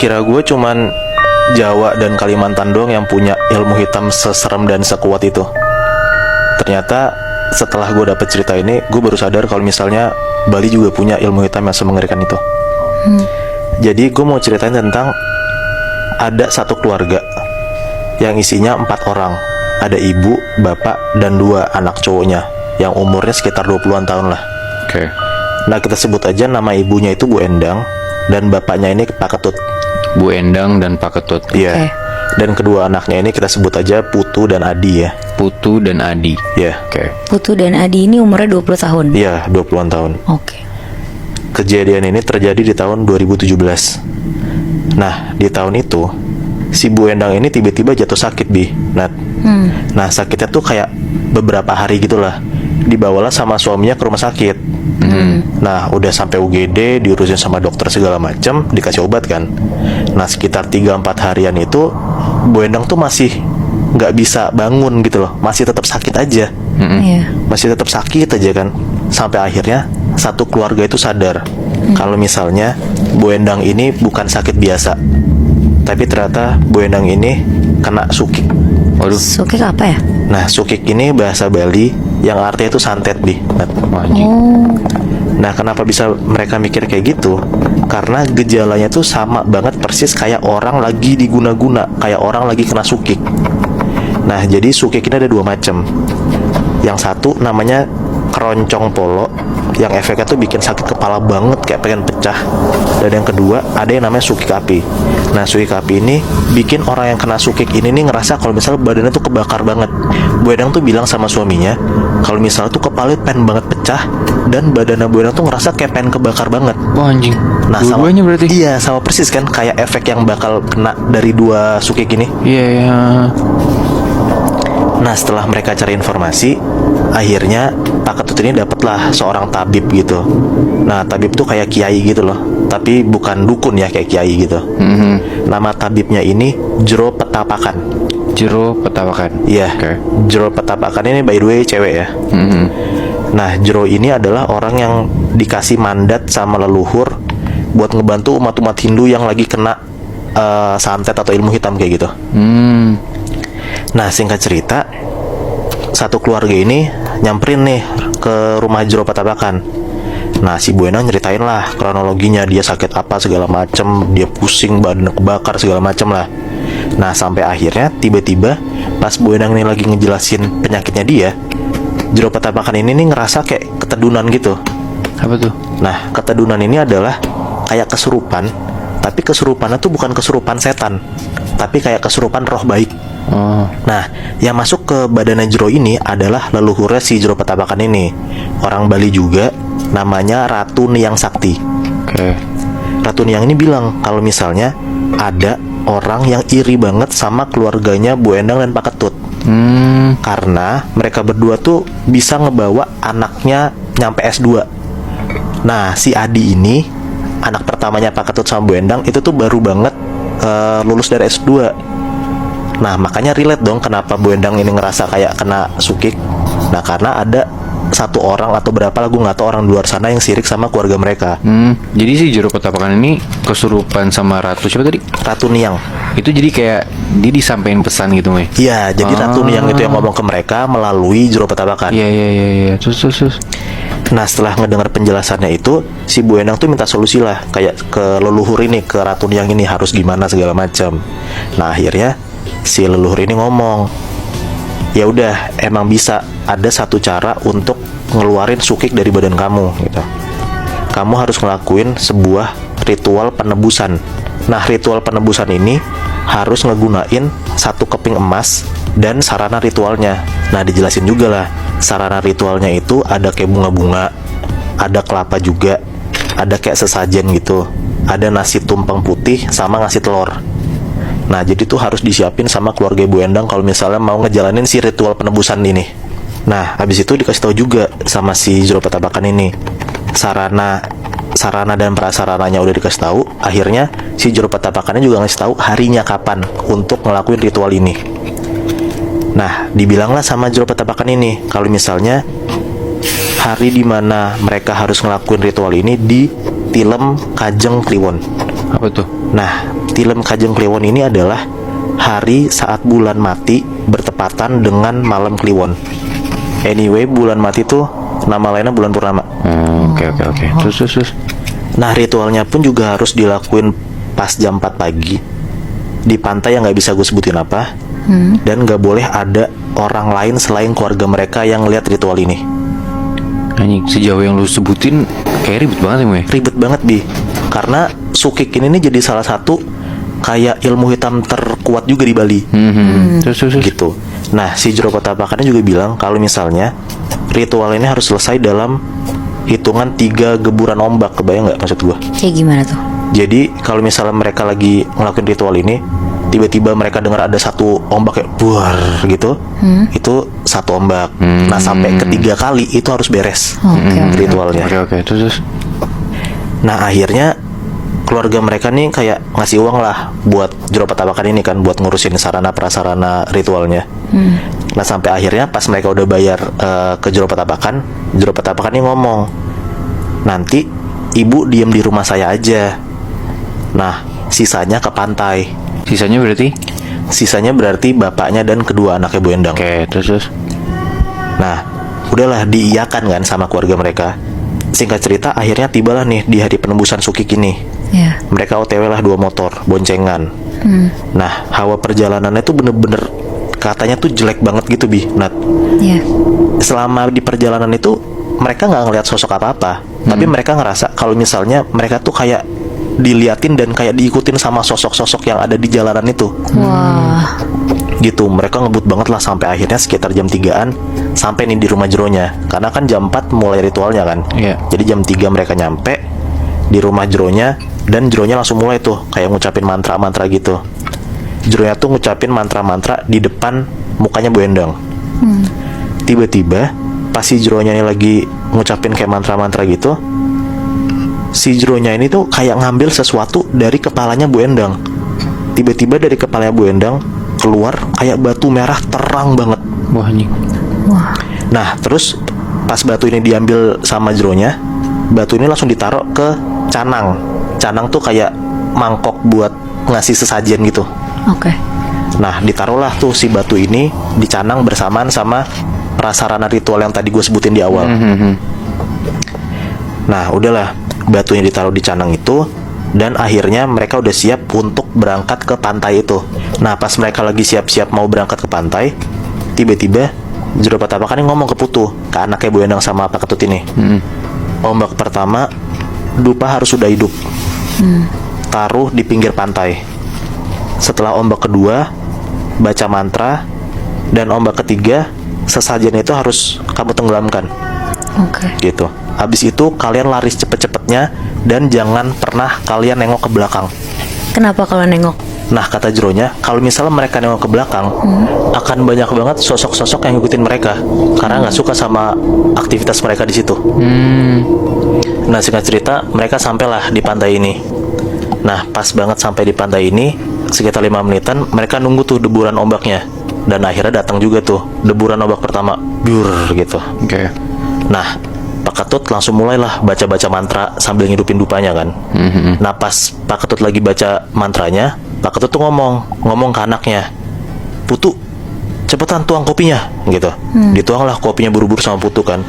Kira gue cuman Jawa dan Kalimantan doang yang punya ilmu hitam seserem dan sekuat itu. Ternyata setelah gue dapet cerita ini, gue baru sadar kalau misalnya Bali juga punya ilmu hitam yang semengerikan itu. Jadi gue mau ceritain tentang ada satu keluarga yang isinya 4 orang. Ada ibu, bapak, dan 2 anak cowoknya yang umurnya sekitar 20-an tahun lah. Oke. Nah, kita sebut aja nama ibunya itu Bu Endang dan bapaknya ini Pak Ketut. Bu Endang dan Pak Ketut. Iya. Oke. Dan kedua anaknya ini kita sebut aja Putu dan Adi ya. Putu dan Adi. Iya. Oke. Putu dan Adi ini umurnya 20 tahun. Iya, 20-an tahun. Oke. Kejadian ini terjadi di tahun 2017. Nah, di tahun itu si Bu Endang ini tiba-tiba jatuh sakit, Bi. Nah, sakitnya tuh kayak beberapa hari gitulah. Dibawalah sama suaminya ke rumah sakit. Nah, udah sampai UGD, diurusin sama dokter segala macam, dikasih obat kan. Nah, sekitar 3-4 harian itu Bu Endang tuh masih nggak bisa bangun gitu loh. Masih tetap sakit aja. Iya. Masih tetap sakit aja kan. Sampai akhirnya satu keluarga itu sadar kalau misalnya Bu Endang ini bukan sakit biasa, tapi ternyata Bu Endang ini kena sukik. Waduh. Sukik apa ya? Nah, sukik ini bahasa Bali yang artinya itu santet, Bi. Anjing. Oh. Nah, kenapa bisa mereka mikir kayak gitu? Karena gejalanya tuh sama banget persis kayak orang lagi diguna-guna, kayak orang lagi kena sukik. Nah, jadi sukik ini ada 2 macam. Yang satu namanya keroncong polo, yang efeknya tuh bikin sakit kepala banget, kayak pengen pecah. Dan yang kedua ada yang namanya sukik api. Nah, sukik api ini bikin orang yang kena sukik ini nih ngerasa kalau misalnya badannya tuh kebakar banget. Bu Endang tuh bilang sama suaminya kalau misalnya tuh kepalanya pengen banget pecah, dan badannya Bu Endang tuh ngerasa kayak pengen kebakar banget. Wah, anjing. Nah, sama, Dua-duanya berarti. iya, sama persis kan kayak efek yang bakal kena dari 2 sukik ini. Iya, iya. Nah, setelah mereka cari informasi, akhirnya Pak Ketut ini dapatlah seorang tabib gitu. Nah, tabib tuh kayak kiai gitu loh, tapi bukan dukun ya, kayak kiai gitu. Nama tabibnya ini Jero Petapakan. Jero Petapakan. Iya. Oke. Jero Petapakan ini by the way cewek ya. Nah, Jero ini adalah orang yang dikasih mandat sama leluhur buat ngebantu umat-umat Hindu yang lagi kena santet atau ilmu hitam kayak gitu. Nah, singkat cerita, satu keluarga ini nyamperin nih ke rumah Jero Petapakan. Nah, si Bu Endang nyeritain lah kronologinya, dia sakit apa segala macem, dia pusing, badan kebakar segala macem lah. Nah, sampai akhirnya tiba-tiba pas Bu Endang ini lagi ngejelasin penyakitnya dia, Jero Petapakan ini nih ngerasa kayak ketedunan gitu. Apa tuh? Nah, ketedunan ini adalah kayak kesurupan, tapi kesurupannya tuh bukan kesurupan setan, tapi kayak kesurupan roh baik. Oh. Nah, yang masuk ke badannya Jero ini adalah leluhurnya si Jero Petapakan ini. Orang Bali juga, namanya Ratu Niyang Sakti. Oke. Ratu Niyang ini bilang kalau misalnya ada orang yang iri banget sama keluarganya Bu Endang dan Pak Ketut. Karena mereka berdua tuh bisa ngebawa anaknya nyampe S2. Nah, si Adi ini, anak pertamanya Pak Ketut sama Bu Endang, itu tuh baru banget lulus dari S2. Nah, makanya relate dong kenapa Bu Endang ini ngerasa kayak kena sukik. Nah, karena ada satu orang atau berapa lah, gue nggak tahu, orang di luar sana yang sirik sama keluarga mereka. Jadi si Jero Petapakan ini kesurupan sama Ratu siapa tadi? Ratu Niyang. Itu jadi kayak dia disampaikan pesan gitu, Mei. Iya, jadi Ratu Niyang itu yang ngomong ke mereka melalui Jero Petapakan. Iya, iya, iya, iya. Terus. Nah, setelah ngedengar penjelasannya itu, si Bu Endang tuh minta solusi lah, kayak ke leluhur ini, ke Ratu Niyang ini harus gimana segala macam. Nah, akhirnya si leluhur ini ngomong, ya udah, emang bisa ada satu cara untuk ngeluarin sukik dari badan kamu gitu. Kamu harus ngelakuin sebuah ritual penebusan. Nah, ritual penebusan ini harus ngegunain 1 keping emas dan sarana ritualnya. Nah, dijelasin juga lah, sarana ritualnya itu ada kayak bunga-bunga, ada kelapa juga, ada kayak sesajen gitu, ada nasi tumpeng putih sama ngasih telur. Nah, jadi tuh harus disiapin sama keluarga Bu Endang kalau misalnya mau ngejalanin si ritual penebusan ini. Nah, habis itu dikasih tahu juga sama si Jero Petapakan ini. Sarana dan prasarananya udah dikasih tahu. Akhirnya si Jero Petapakannya juga ngasih tahu harinya kapan untuk ngelakuin ritual ini. Nah, dibilanglah sama Jero Petapakan ini kalau misalnya hari dimana mereka harus ngelakuin ritual ini di Tilem Kajeng Kliwon. Apa tuh? Nah, Tilem Kajeng Kliwon ini adalah hari saat bulan mati bertepatan dengan malam Kliwon. Anyway, bulan mati tuh nama lainnya bulan purnama. Oke. Terus. Nah, ritualnya pun juga harus dilakuin pas jam 4 pagi di pantai yang nggak bisa gue sebutin apa, dan nggak boleh ada orang lain selain keluarga mereka yang lihat ritual ini. Anjing, sejauh yang lu sebutin kayak ribet banget ya, Moy. Ribet banget, Bi, karena sukik ini nih jadi salah satu kayak ilmu hitam terkuat juga di Bali. Terus. Gitu. Nah, si Jero Petapakannya juga bilang kalau misalnya ritual ini harus selesai dalam hitungan 3 geburan ombak. Kebayang nggak maksud gua? Kayak gimana tuh? Jadi kalau misalnya mereka lagi ngelakuin ritual ini, tiba-tiba mereka dengar ada satu ombak kayak buar gitu, itu satu ombak. Nah, sampai ketiga kali itu harus beres ritualnya. Oke. Terus. Nah, akhirnya keluarga mereka nih kayak ngasih uang lah buat Jero Petapakan ini kan, buat ngurusin sarana prasarana ritualnya. Nah, sampai akhirnya pas mereka udah bayar ke Jero Petapakan ini ngomong, nanti ibu diem di rumah saya aja. Nah, sisanya ke pantai. Sisanya berarti bapaknya dan kedua anaknya Bu Endang. Oke, terus. Nah, udahlah diiyakan kan sama keluarga mereka. Singkat cerita, akhirnya tibalah nih di hari penembusan sukik ini. Ya. Mereka OTW lah 2 motor, boncengan. Nah, hawa perjalanannya tuh bener-bener katanya tuh jelek banget gitu, Bi, Nat. Ya. Selama di perjalanan itu mereka nggak ngeliat sosok apa-apa, tapi mereka ngerasa kalau misalnya mereka tuh kayak diliatin dan kayak diikutin sama sosok-sosok yang ada di jalanan itu. Wah. Gitu, mereka ngebut banget lah sampai akhirnya sekitar jam 3-an sampai nih di rumah Jeronya. Karena kan jam 4 mulai ritualnya kan. Iya. Jadi jam 3 mereka nyampe di rumah Jeronya, dan Jeronya langsung mulai tuh kayak ngucapin mantra-mantra gitu. Jeronya tuh ngucapin mantra-mantra di depan mukanya Bu Endang. Tiba-tiba pas si Jeronya ini lagi ngucapin kayak mantra-mantra gitu, si Jeronya ini tuh kayak ngambil sesuatu dari kepalanya Bu Endang. Tiba-tiba dari kepalanya Bu Endang keluar kayak batu merah terang banget. Wah, anjing. Wah. Nah, terus pas batu ini diambil sama Jeronya, batu ini langsung ditaruh ke canang. Canang tuh kayak mangkok buat ngasih sesajen gitu. Oke. Nah, ditaruhlah tuh si batu ini di canang bersamaan sama prasarana ritual yang tadi gue sebutin di awal. Nah, udahlah, batunya ditaruh di canang itu, dan akhirnya mereka udah siap untuk berangkat ke pantai itu. Nah, pas mereka lagi siap-siap mau berangkat ke pantai, tiba-tiba Jero Petapakan ngomong ke Putu, ke anaknya Bu Endang sama Pak Ketut ini. Ombak pertama, dupa harus sudah hidup. Taruh di pinggir pantai. Setelah ombak kedua, baca mantra. Dan ombak ketiga, sesajen itu harus kamu tenggelamkan. Oke. Gitu. Habis itu kalian lari cepet-cepetnya, dan jangan pernah kalian nengok ke belakang. Kenapa kalau nengok? Nah, kata Jeronya, kalau misalnya mereka nengok ke belakang, akan banyak banget sosok-sosok yang ngikutin mereka karena nggak suka sama aktivitas mereka di situ. Nah, singkat cerita, mereka sampailah di pantai ini. Nah, pas banget sampai di pantai ini, sekitar 5 menitan, mereka nunggu tuh deburan ombaknya. Dan akhirnya datang juga tuh deburan ombak pertama, biur gitu. Oke. Nah, Pak Ketut langsung mulailah baca-baca mantra sambil ngidupin dupanya kan. Nah, pas Pak Ketut lagi baca mantranya, Pak Ketut tuh ngomong ke anaknya, Putu, cepetan tuang kopinya gitu. Dituanglah kopinya buru-buru sama Putu kan.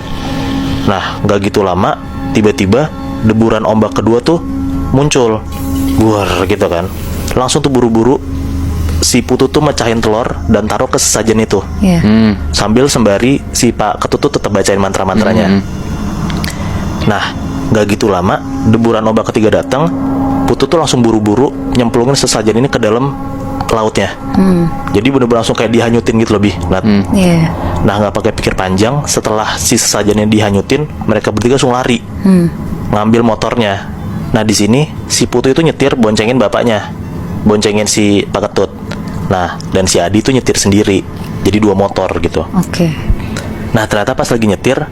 Nah, gak gitu lama, tiba-tiba deburan ombak kedua tuh muncul, buar gitu kan. Langsung tuh buru-buru si Putu tuh mecahin telur dan taruh ke sesajen itu. Iya. Sambil sembari si Pak Ketut tuh tetap bacain mantra-mantranya. Nah, gak gitu lama, deburan ombak ketiga datang. Putu tuh langsung buru-buru nyemplungin sesajen ini ke dalam lautnya. Jadi bener-bener langsung kayak dihanyutin gitu lebih. Iya. Nah, nggak pakai pikir panjang, setelah si sesajennya dihanyutin, mereka bertiga langsung lari, ngambil motornya. Nah, di sini si Putu itu nyetir boncengin bapaknya, boncengin si Pak Ketut. Nah, dan si Adi tuh nyetir sendiri, jadi 2 motor gitu. Oke. Nah, ternyata pas lagi nyetir,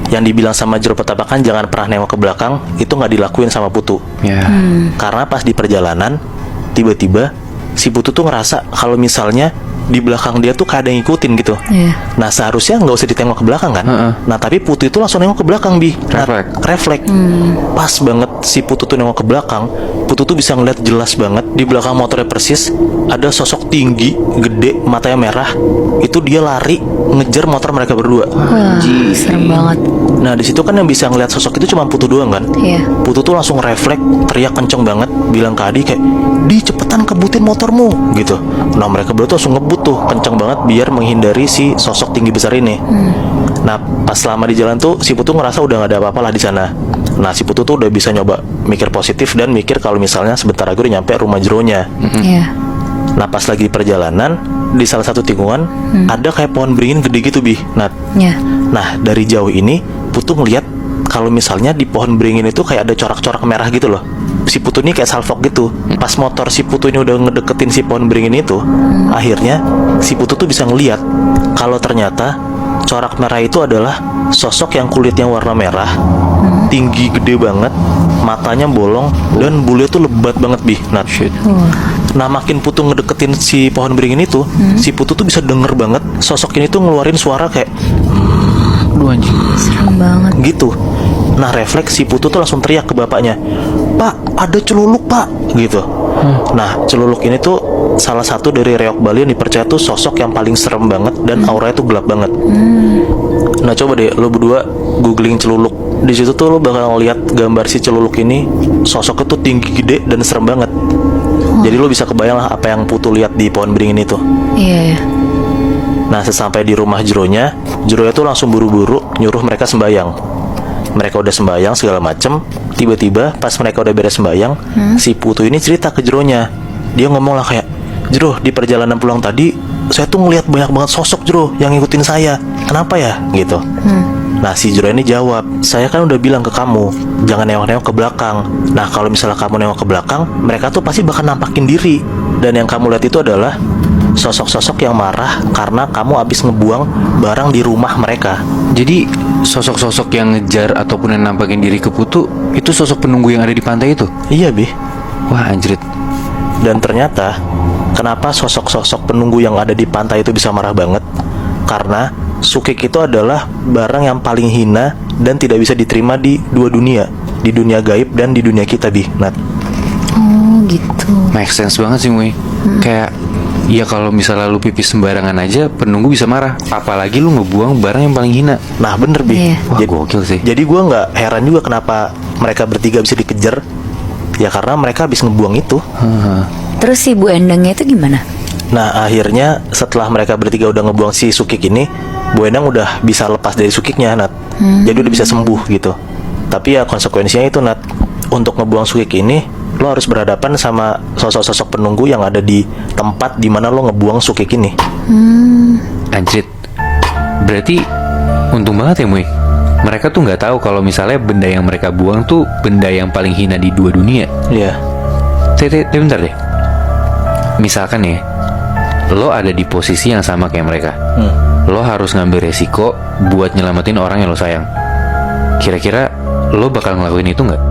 yang dibilang sama Jero Petapakan jangan pernah nengok ke belakang, itu nggak dilakuin sama Putu. Karena pas di perjalanan, tiba-tiba si Putu tuh ngerasa kalau misalnya di belakang dia tuh kayak ada yang ngikutin gitu. Nah, seharusnya nggak usah ditengok ke belakang kan. Nah, tapi Putu itu langsung nengok ke belakang, Bi. Nah, refleks. Pas banget si Putu tuh nengok ke belakang, Putu tuh bisa ngeliat jelas banget di belakang motornya persis ada sosok tinggi, gede, matanya merah. Itu dia lari ngejar motor mereka berdua. Wah, serem banget. Nah di situ kan yang bisa ngeliat sosok itu cuma Putu doang kan. Iya. Putu tuh langsung refleks, teriak kenceng banget, bilang ke Adi kayak, "Di, cepetan kebutin motormu," gitu. Nah mereka berdua tuh langsung ngebut tuh kenceng banget biar menghindari si sosok tinggi besar ini. Nah pas selama di jalan tuh si Putu ngerasa udah gak ada apa-apa lah di sana. Nah si Putu tuh udah bisa nyoba mikir positif dan mikir kalau misalnya sebentar lagi udah nyampe rumah jeronya. Iya. Nah pas lagi di perjalanan di salah satu tikungan ada kayak pohon beringin gede gitu Bi. Iya. Nah dari jauh ini Putu ngeliat kalau misalnya di pohon beringin itu kayak ada corak-corak merah gitu loh. Si Putu ini kayak salfok gitu. Pas motor si Putu ini udah ngedeketin si pohon beringin itu, akhirnya si Putu tuh bisa ngeliat kalau ternyata corak merah itu adalah sosok yang kulitnya warna merah, tinggi gede banget, matanya bolong dan bulunya tuh lebat banget Bi. Nah makin Putu ngedeketin si pohon beringin itu, si Putu tuh bisa denger banget sosok ini tuh ngeluarin suara kayak Aduh anjing. Serem banget. gitu. Nah refleks si Putu tuh langsung teriak ke bapaknya, "Pak, ada celuluk pak," gitu. Nah celuluk ini tuh salah satu dari reok Bali yang dipercaya tuh sosok yang paling serem banget dan auranya tuh gelap banget. Nah coba deh lo berdua googling celuluk. Di situ tuh lo bakal ngeliat gambar si celuluk ini, sosoknya tuh tinggi gede dan serem banget. Jadi lo bisa kebayang lah apa yang Putu lihat di pohon beringin itu. Iya. Nah sesampai di rumah jeronya tuh langsung buru-buru nyuruh mereka sembayang. Mereka udah sembayang segala macem. Tiba-tiba pas mereka udah beres sembayang, si Putu ini cerita ke jeronya. Dia ngomong lah kayak, "Jero, di perjalanan pulang tadi saya tuh ngeliat banyak banget sosok Jero yang ngikutin saya. Kenapa ya?" gitu. Nah si Jero ini jawab, "Saya kan udah bilang ke kamu jangan nengok-nengok ke belakang. Nah kalau misalnya kamu nengok ke belakang, mereka tuh pasti bakal nampakin diri. Dan yang kamu lihat itu adalah sosok-sosok yang marah karena kamu habis ngebuang barang di rumah mereka." Jadi sosok-sosok yang ngejar ataupun yang nampakin diri ke Putu itu sosok penunggu yang ada di pantai itu. Iya Bi. Wah anjrit. Dan ternyata kenapa sosok-sosok penunggu yang ada di pantai itu bisa marah banget? Karena sukik itu adalah barang yang paling hina dan tidak bisa diterima di dua dunia, di dunia gaib dan di dunia kita Bi. Nat. Oh gitu. Make sense banget sih Mui. Kayak ya kalau misalnya lu pipis sembarangan aja penunggu bisa marah. Apalagi lu ngebuang barang yang paling hina. Nah bener Bi. Iya. Wah gokil sih. Jadi gue nggak heran juga kenapa mereka bertiga bisa dikejar. Ya karena mereka habis ngebuang itu. Terus si Bu Endangnya itu gimana? Nah akhirnya setelah mereka bertiga udah ngebuang si sukik ini, Bu Endang udah bisa lepas dari sukiknya Nat. Jadi udah bisa sembuh gitu. Tapi ya konsekuensinya itu Nat, untuk ngebuang sukik ini lo harus berhadapan sama sosok-sosok penunggu yang ada di tempat dimana lo ngebuang sukik ini. Anjrit. Berarti untung banget ya Mui. Mereka tuh nggak tahu kalau misalnya benda yang mereka buang tuh benda yang paling hina di dua dunia. Iya. Tapi bentar deh. Misalkan ya, lo ada di posisi yang sama kayak mereka. Lo harus ngambil resiko buat nyelamatin orang yang lo sayang. Kira-kira lo bakal ngelakuin itu nggak?